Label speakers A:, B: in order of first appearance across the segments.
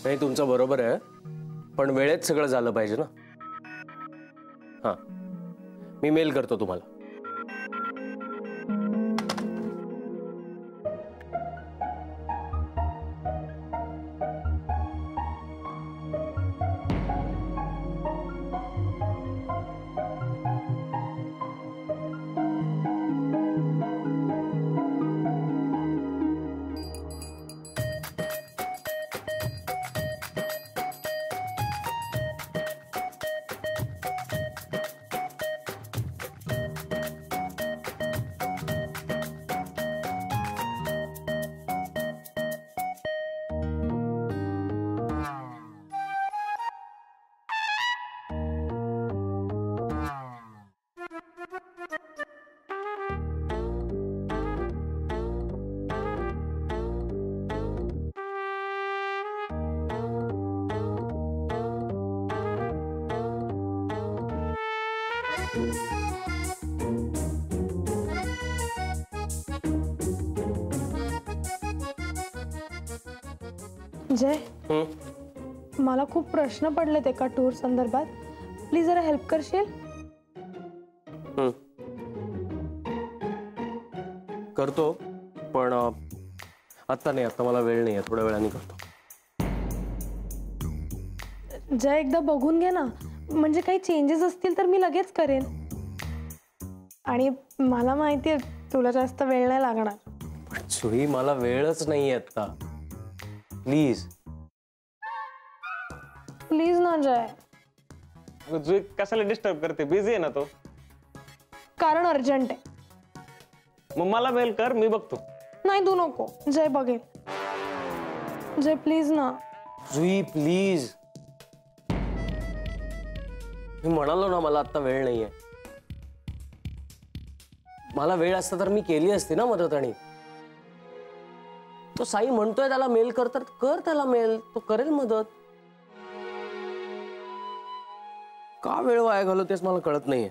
A: नाही तुमचं बरोबर आहे, पण वेळेत सगळं झालं पाहिजे ना. हां, मी मेल करतो तुम्हाला.
B: जय, मला खूप प्रश्न पडलेत एका टूर संदर्भात. प्लीज जरा हेल्प करशील?
A: करतो, पण आता नाही, आता मला वेळ नाही आहे, थोड्या वेळाने करतो.
B: जय, एकदा बघून घे ना, म्हणजे काही चेंजेस असतील तर मी लगेच करेन. आणि मला माहिती आहे तुला जास्त वेळ नाही लागणार.
A: पण जुई, मला वेळच नाही आहे आता. प्लीज
B: प्लीज ना जय.
C: जुई कशाला डिस्टर्ब करते? बिझी आहे ना तो.
B: कारण अर्जंट आहे.
C: मग मला मेल कर, मी बघतो.
B: नाही, तू नको. जय बघेल. जय प्लीज ना.
A: जुई प्लीज, मी म्हणालो ना मला आता वेळ नाहीये. मला वेळ असता तर मी केली असती ना मदत. आणि तो साई म्हणतोय त्याला मेल कर, तर कर त्याला मेल, तो करेल मदत. का वेळ वाया घालवतेस मला कळत नाहीये.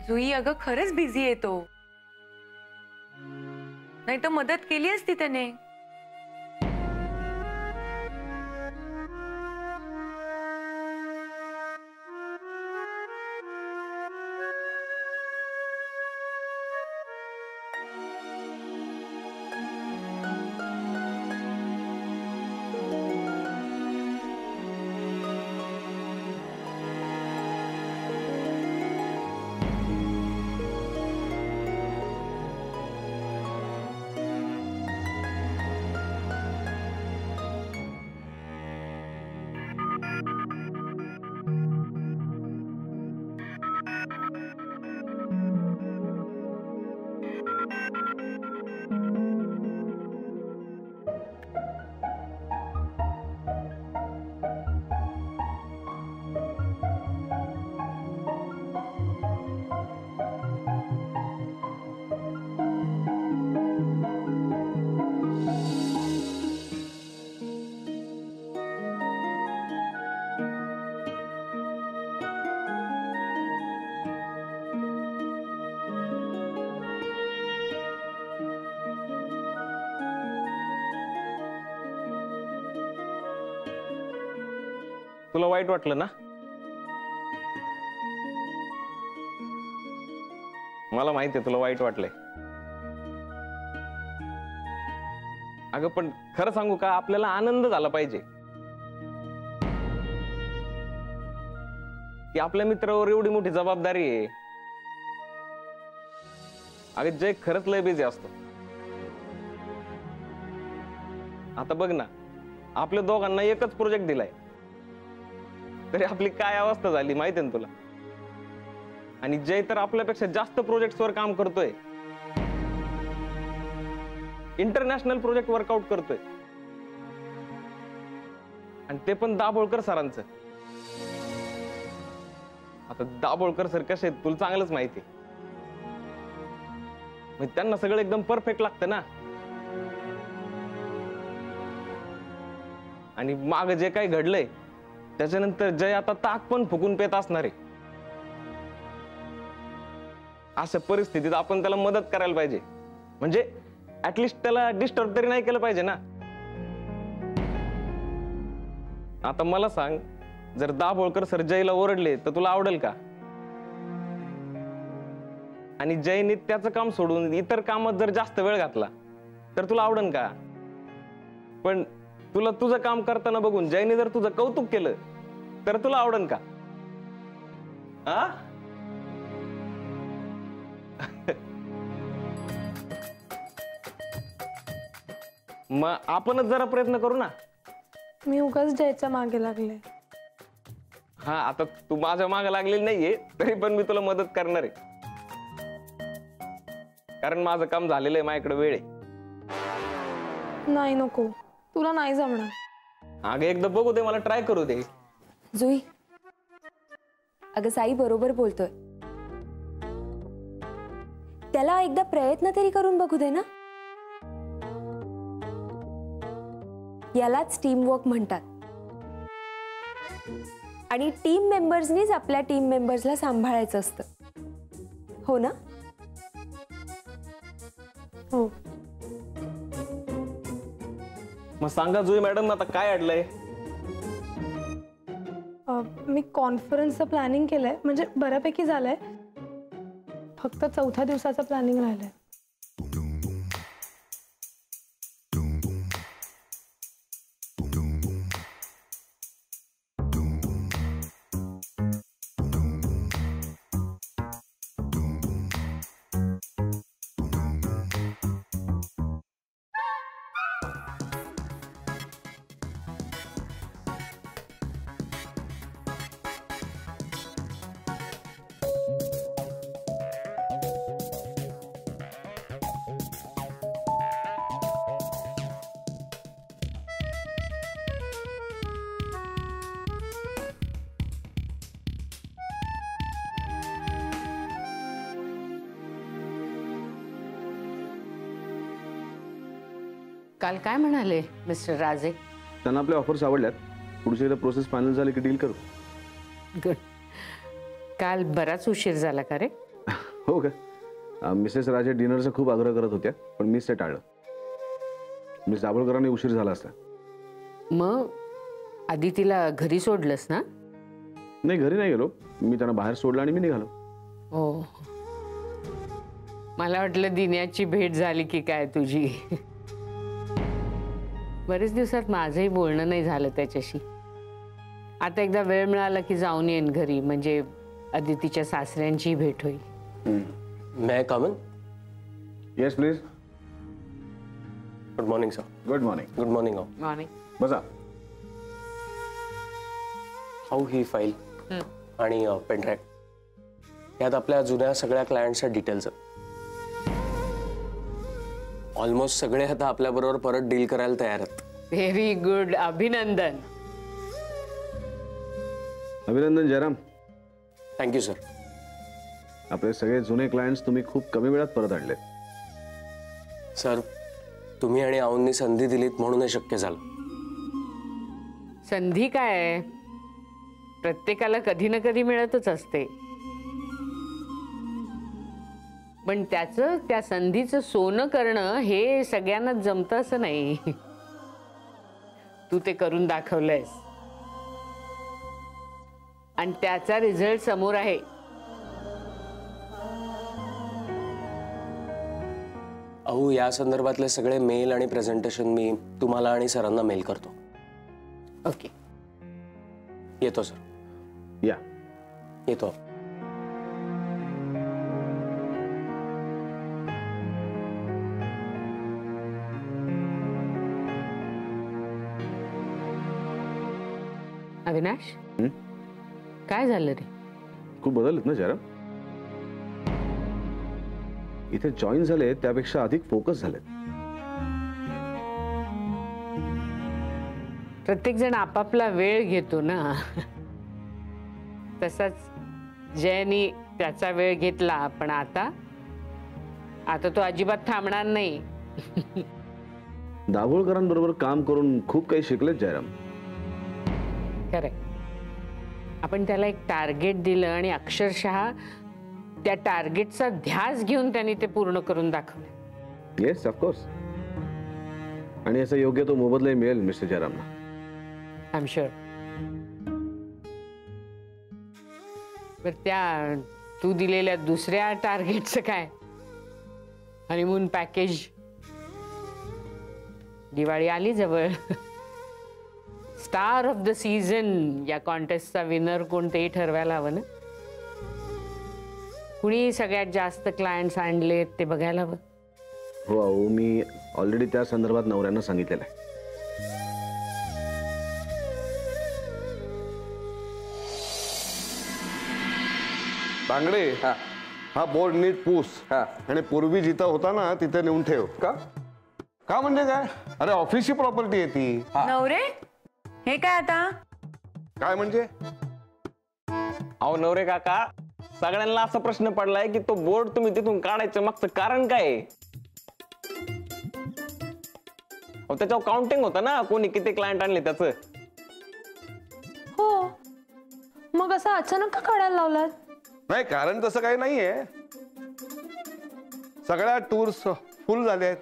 D: जुई अगं खरंच बिझी आहे तो, नाही तर मदत केली असती त्याने.
C: तुला वाईट वाटलं ना? मला माहिती आहे तुला वाईट वाटलंय. अगं पण खरं सांगू का, आपल्याला आनंद झाला पाहिजे की आपल्या मित्रावर एवढी मोठी जबाबदारी आहे. अगं जय खरंच लय बिझी असतो. आता बघ ना, आपल्या दोघांना एकच प्रोजेक्ट दिलाय, तरी आपली काय अवस्था झाली माहिती ना तुला. आणि जय तर आपल्यापेक्षा जास्त प्रोजेक्ट्सवर काम करतोय, इंटरनॅशनल प्रोजेक्ट वर्कआउट करतोय, आणि ते पण दाभोळकर सरांचं. आता दाभोळकर सर कसे आहेत तुला चांगलंच माहिती, म्हणजे त्यांना सगळं एकदम परफेक्ट लागतं ना. आणि माग जे काही घडलंय त्याच्यानंतर जय आता ताक पण फुकून पेत असणार आहे. अशा परिस्थितीत आपण त्याला मदत करायला पाहिजे, म्हणजे ऍटलिस्ट त्याला डिस्टर्ब तरी नाही केलं पाहिजे ना. आता मला सांग, जर दाभोळकर सर जयला ओरडले तर तुला आवडेल का? आणि जयने त्याचं काम सोडून इतर कामात जर जास्त वेळ घातला तर तुला आवडेल का? पण तुला तुझं काम करताना बघून जयने जर तुझं कौतुक केलं तर तुला आवडेल का? आ? मग आपणच जरा प्रयत्न करू ना.
B: मी उगाच जयच्या मागे लागले.
C: हा, आता तू माझ्या मागे लागलेली नाहीये, तरी पण मी तुला मदत करणार आहे, कारण माझं काम झालेलं आहे, माझ्याकडे वेळ आहे.
B: नाही नको, तुला नाही जमणार.
C: अगं एकदा बघू दे, मला ट्राय करू दे.
E: जुई, अगं साई बरोबर बोलतोय. त्याला एकदा प्रयत्न तरी करून बघू दे ना. यालाच टीम वर्क म्हणतात. आणि टीम मेंबर्सनीच आपल्या टीम मेंबर्सला सांभाळायचं असतं, हो ना?
B: हो.
C: मग सांगा जुई मॅडम, आता काय अडलंय?
B: मी कॉन्फरन्सचं प्लॅनिंग केलंय, म्हणजे बऱ्यापैकी झालंय. फक्त 4थ्या दिवसाचं प्लॅनिंग राहिलंय.
F: काल काय म्हणाले मिस्टर राजे?
G: त्यांना आपल्या ऑफर्स आवडल्यात. पुढची एकदा प्रोसेस फायनल झाली की डील करू.
F: गुड. काल बराच उशीर झाला का रे?
G: हो का? मिसेस राजे डिनरचा खूप आग्रह करत होत्या, पण मी ते टाळलं. मिस दाभोळकरांनी उशीर झाला असता.
F: मग आधी तिला घरी सोडलंस ना?
G: नाही, घरी नाही गेलो. मी त्यांना बाहेर सोडलं आणि मी निघालो.
F: हो, मला वाटलं दिन्याची भेट झाली की काय तुझी. बरेच दिवसात माझंही बोलणं नाही झालं त्याच्याशी. आता एकदा वेळ मिळाला की जाऊन येईन घरी, म्हणजे अदितीच्या सासऱ्यांची भेट होईल.
A: May I come in?
G: Yes please.
A: Good morning sir.
G: Good morning.
A: Good morning.
F: Morning.
G: बसा.
A: हाऊ ही फाईल आणि पेनड्राईव्ह यात आपल्या जुन्या सगळ्या क्लायंटच्या डिटेल्स. ऑलमोस्ट सगळे आता आपल्या बरोबर परत डील करायला तयार आहेत.
F: Very good. अभिनंदन.
G: अभिनंदन जयराम.
A: Thank you sir.
G: आपले सगळे जुने क्लायंट्स तुम्ही खूप कमी वेळात परत आणले.
A: सर, तुम्ही आणि आऊंनी संधी दिलीत म्हणून हे शक्य झालं.
F: संधी काय आहे? प्रत्येकाला कधी ना कधी मिळतच असते, पण त्याचं त्या संधीचं सोनं करणं हे सगळ्यांनाच जमतं असं नाही. तू ते करून दाखवलंयस आणि त्याचा रिझल्ट समोर आहे.
A: अहो, या संदर्भातले सगळे मेल आणि प्रेझेंटेशन मी तुम्हाला आणि सरांना मेल करतो.
F: ओके.
A: येतो सर.
G: या.
A: येतो.
F: अविनाश, काय झालं रे?
G: खूप बदललेत ना जयराम. इथे जॉईन झाले त्यापेक्षा अधिक फोकस झाले.
F: प्रत्येक जण आपापला वेळ घेतो ना, तसाच जयनी त्याचा वेळ घेतला, पण आता तो अजिबात थांबणार नाही.
G: दाभोळकरांबरोबर काम करून खूप काही शिकलेत जयराम.
F: खरंय. आपण त्याला एक टार्गेट दिलं आणि अक्षरशः त्या टार्गेटचा ध्यास घेऊन त्यांनी ते पूर्ण करून दाखवलं.
G: Yes, of course. आणि याचा योग्य तो मोबदला मिळेल मिस्टर जयरामना.
F: I am sure. बर त्या तू दिलेल्या दुसऱ्या टार्गेटचं काय? Honeymoon package. दिवाळी आली जवळ. स्टार ऑफ द सीझन या कॉन्टेस्टचा विनर कोणतेही ठरवायला हवं ना. कुणी सगळ्यात जास्त क्लायंट्स आणले ते बघायला हवं.
G: हो अहो, मी ऑलरेडी त्या संदर्भात नवऱ्यांना सांगितलेलं आहे.
H: तांगडे, हा बोर्ड नीट पूस आणि पूर्वी जिथं होता ना तिथे नेऊन ठेव. का म्हणजे काय? अरे ऑफिसची प्रॉपर्टी आहे ती.
D: नवरे हे काय आता?
H: काय म्हणजे?
C: अहो नवरे काका, सगळ्यांना असा प्रश्न पडलाय की तो बोर्ड तुम्ही तिथून काढायचं मागचं कारण काय आहे? त्याच्यावर काउंटिंग होतं ना, कोणी किती क्लायंट आणले त्याचं.
B: हो, मग असं अचानक का काढायला लावलात?
H: नाही, कारण तसं काही नाहीये. सगळ्या टूर्स फुल झाले आहेत.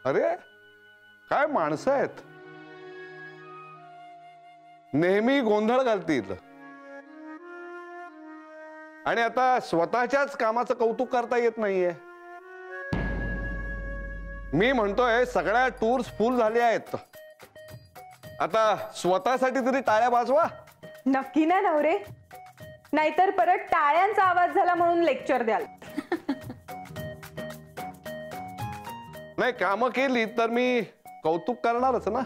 H: अरे काय माणसं आहेत, नेहमी गोंधळ घालतील आणि आता स्वतःच्याच कामाचं कौतुक करता येत नाहीये. मी म्हणतोय सगळ्या टूर्स फुल झाले आहेत, आता स्वतःसाठी तरी टाळ्या वाजवा.
I: नक्की ना नवरे, नाहीतर परत टाळ्यांचा आवाज झाला म्हणून लेक्चर द्याल.
H: नाही, कामं केली तर मी कौतुक करणारच ना.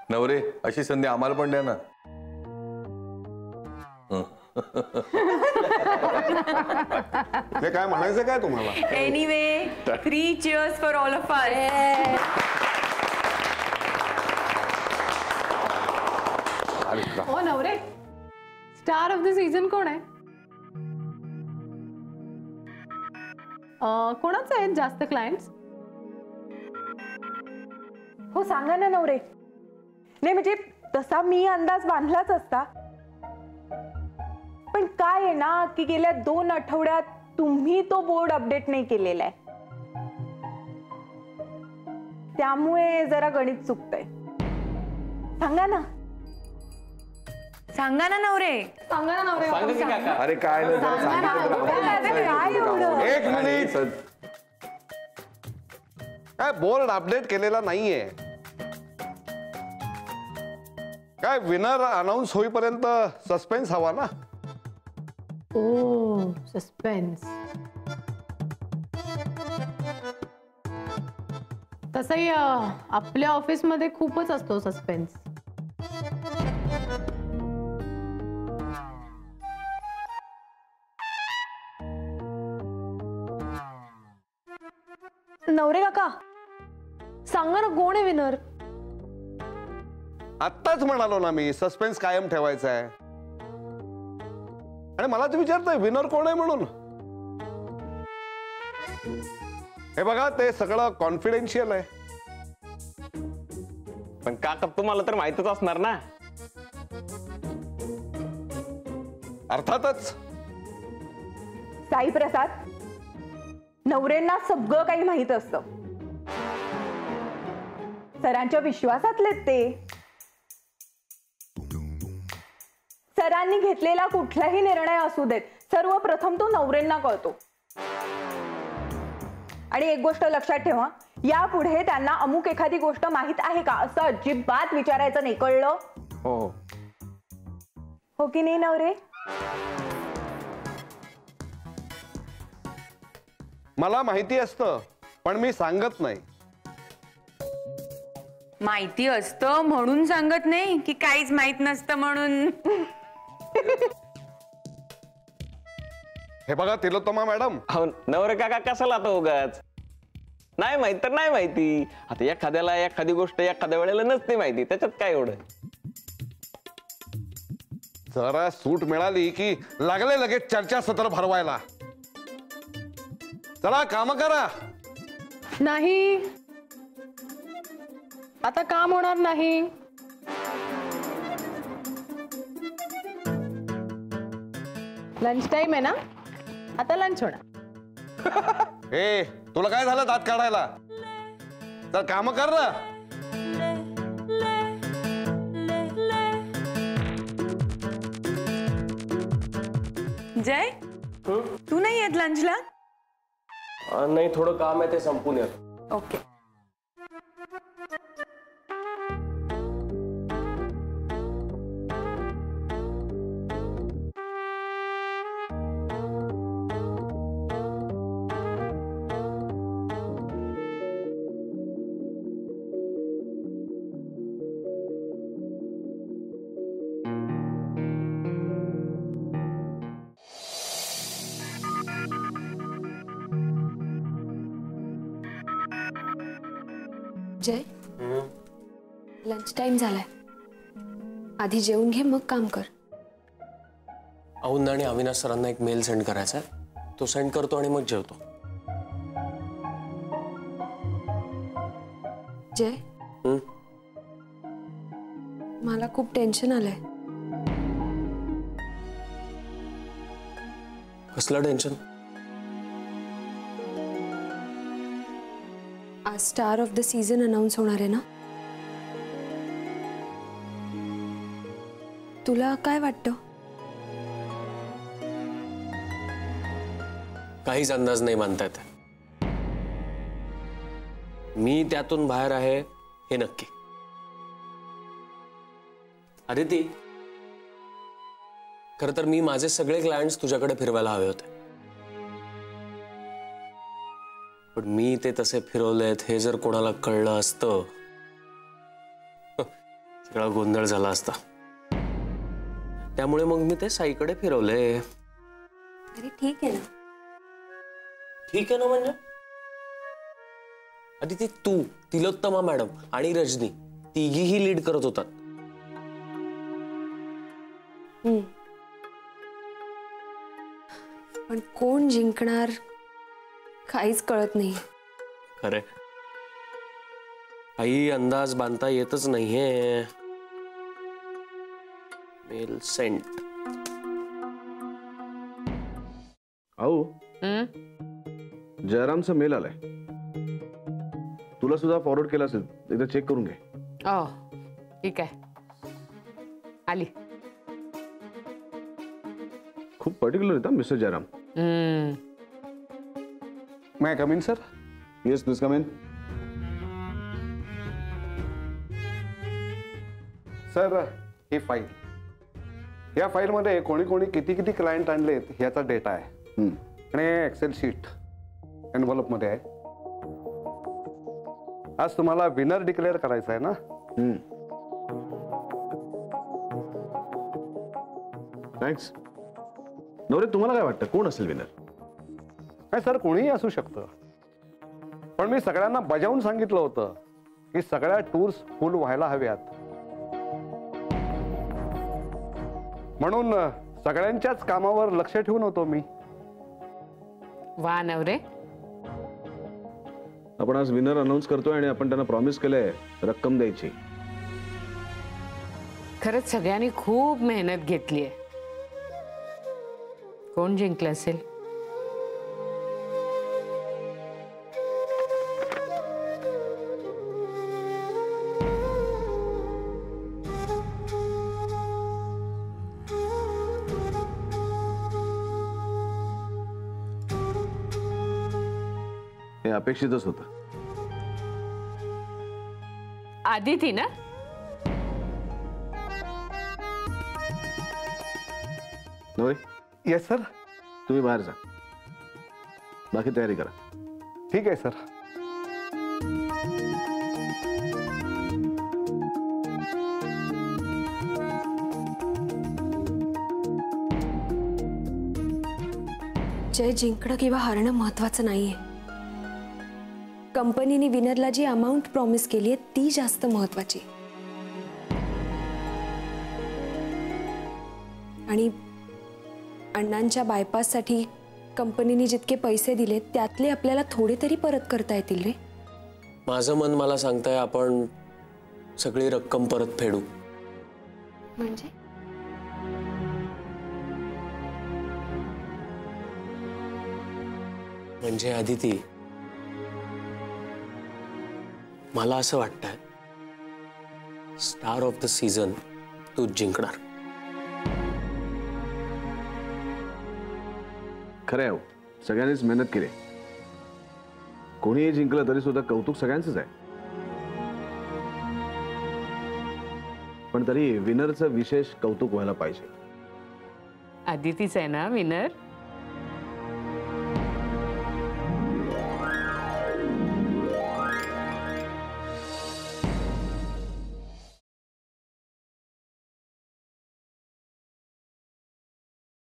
J: नवरे अशी संधी आम्हाला पण द्या ना.
H: हे काय म्हणायचं काय तुम्हाला?
D: Anyway 3 cheers for all of us.
B: हो नवरे, स्टार ऑफ द सीझन कोण आहे? कोणाचे आहेत जास्त क्लायंट्स?
I: हो सांगा ना नवरे. नाही म्हणजे तसा मी अंदाज बांधलाच असता, पण काय आहे ना की गेल्या 2 आठवड्यात तुम्ही तो बोर्ड अपडेट नाही केलेला आहे, त्यामुळे जरा गणित चुकतंय. सांगा ना.
D: सांगा ना नवरे.
B: सांगा ना नवरे.
C: सांगा की काका.
J: अरे काय नाही, जरा सांगितलं तर
I: काय एवढं?
H: एक मिनिट. काय बोर्ड अपडेट केलेला नाहीये? काय विनर अनाउन्स होईपर्यंत सस्पेन्स हवा ना.
B: ओ सस्पेन्स. तसंही आपल्या ऑफिसमध्ये खूपच असतो सस्पेन्स. नवरे काका सांगा ना, कोण आहे विनर?
H: आत्ताच म्हणालो ना मी, सस्पेन्स कायम ठेवायचा आहे. आणि मलाच विचारतोय विनर कोण आहे म्हणून. हे बघा, ते सगळं कॉन्फिडेन्शियल आहे.
C: पण काका तुम्हाला तर माहितच असणार ना.
H: अर्थातच.
I: साई प्रसाद, नवरेंना सगळं काही माहित असतं. सरांच्या विश्वासातलेत ते. सरांनी घेतलेला कुठलाही निर्णय असू देत, सर्वप्रथम तो नवरेंना कळतो. आणि एक गोष्ट लक्षात ठेवा, यापुढे त्यांना अमुक एखादी गोष्ट माहित आहे का असं अजिबात विचारायचं नाही, कळलं?
C: हो
I: हो की नाही नवरे?
H: मला माहिती असतं, पण मी सांगत नाही.
D: माहिती असतं म्हणून सांगत नाही की काहीच माहित नसतं म्हणून?
H: हे बघा तिलोत्तमा मॅडम.
C: हो नवरे काका, कशाला आता उगाच? नाही माहित तर नाही माहिती. आता एखाद्याला एखादी गोष्ट एखाद्या वेळेला नसते माहिती, त्याच्यात काय एवढं.
H: जरा सूट मिळाली की लागले लगेच चर्चासत्र भरवायला. चला काम करा.
B: नाही, आता काम होणार नाही.
F: लंच टाइम आहे ना, आता लंच होणार.
H: ए तुला काय झालं दात काढायला? तर काम कर ना.
D: जय, तू नाही येत लंचला?
A: नाही, थोडं काम आहे, ते संपून येतो.
D: ओके.
E: जय, लंच टाइम झालाय. आधी जेवून घे, मग काम कर.
A: औंध आणि अविनाश सरांना एक मेल सेंड करायचा आहे, तो सेंड करतो आणि मग जेवतो.
E: जय, मला खूप टेन्शन आलंय.
A: कसलं टेन्शन?
E: आज star of the season announce होणार आहे ना. तुला काय वाटतं?
A: काहीच अंदाज नाही बांधता येत. मी त्यातून बाहेर आहे हे नक्की. अदिती, खरं तर मी माझे सगळे क्लायंट्स तुझ्याकडे फिरवायला हवे होते, पण मी ते तसे फिरवलेत हे जर कोणाला कळलं असतं सगळा गोंधळ झाला असता. त्यामुळे मग मी ते साईकडे फिरवले.
E: अरे ठीक आहे ना.
A: ठीक आहे ना म्हणजे? अदिती, तू, तिलोत्तमा मॅडम आणि रजनी तिघीही लीड करत होतात.
E: पण कोण जिंकणार काहीच कळत नाही.
A: अरे काही अंदाज बांधता येतच नाहीये. Mail sent.
G: आओ, जयरामचा मेल आलाय. तुला सुद्धा फॉरवर्ड केला असेल, एकदा चेक करून घे.
F: ठीक आहे, आली.
G: खूप पर्टिक्युलर आहेत mister Jairam.
H: May I come in, sir?
G: Yes, please come in.
H: Sir, he file, या फाईलमध्ये कोणी कोणी किती किती क्लायंट आणलेत ह्याचा डेटा आहे आणि एक्सेल शीट एनव्हलप मध्ये आहे. आज तुम्हाला विनर डिक्लेअर करायचं आहे ना.
G: थँक्स. नवरे, तुम्हाला काय वाटतं कोण असेल विनर?
H: नाही सर, कोणीही असू शकतं, पण मी सगळ्यांना बजावून सांगितलं होतं की सगळ्या टूर्स फुल व्हायला हव्यात, म्हणून सगळ्यांच्याच कामावर लक्ष ठेवून होतो मी.
F: वा नवरे,
G: आपण आज विनर अनाउन्स करतोय आणि आपण त्यांना प्रॉमिस केलंय रक्कम द्यायची.
F: खरंच सगळ्यांनी खूप मेहनत घेतली आहे. कोण जिंकलं असेल?
G: हे अपेक्षितच होतं.
F: आदिती ना?
G: नवरे,
H: येस सर.
G: तुम्ही बाहेर जा, बाकी तयारी करा.
H: ठीक आहे सर.
E: जय, जिंकणं किंवा हारणं महत्वाचं नाहीये. कंपनीने विनरला जी अमाऊंट प्रॉमिस केली आहे ती जास्त महत्वाची. आणि अण्णांच्या बायपाससाठी कंपनीने जितके पैसे दिले त्यातले आपल्याला थोडे तरी परत करता येतील रे.
A: माझं मन मला सांगतंय आपण सगळी रक्कम परत फेडू.
E: म्हणजे
A: म्हणजे अदिती, मला असं वाटतंय स्टार ऑफ द सीझन तूच जिंकणार.
G: खरं आहे हो, सगळ्यांनीच मेहनत केली. कोणीही जिंकलं तरी सुद्धा कौतुक सगळ्यांचंच आहे. पण तरी विनरचं विशेष कौतुक व्हायला पाहिजे.
F: अदितीच आहे ना विनर.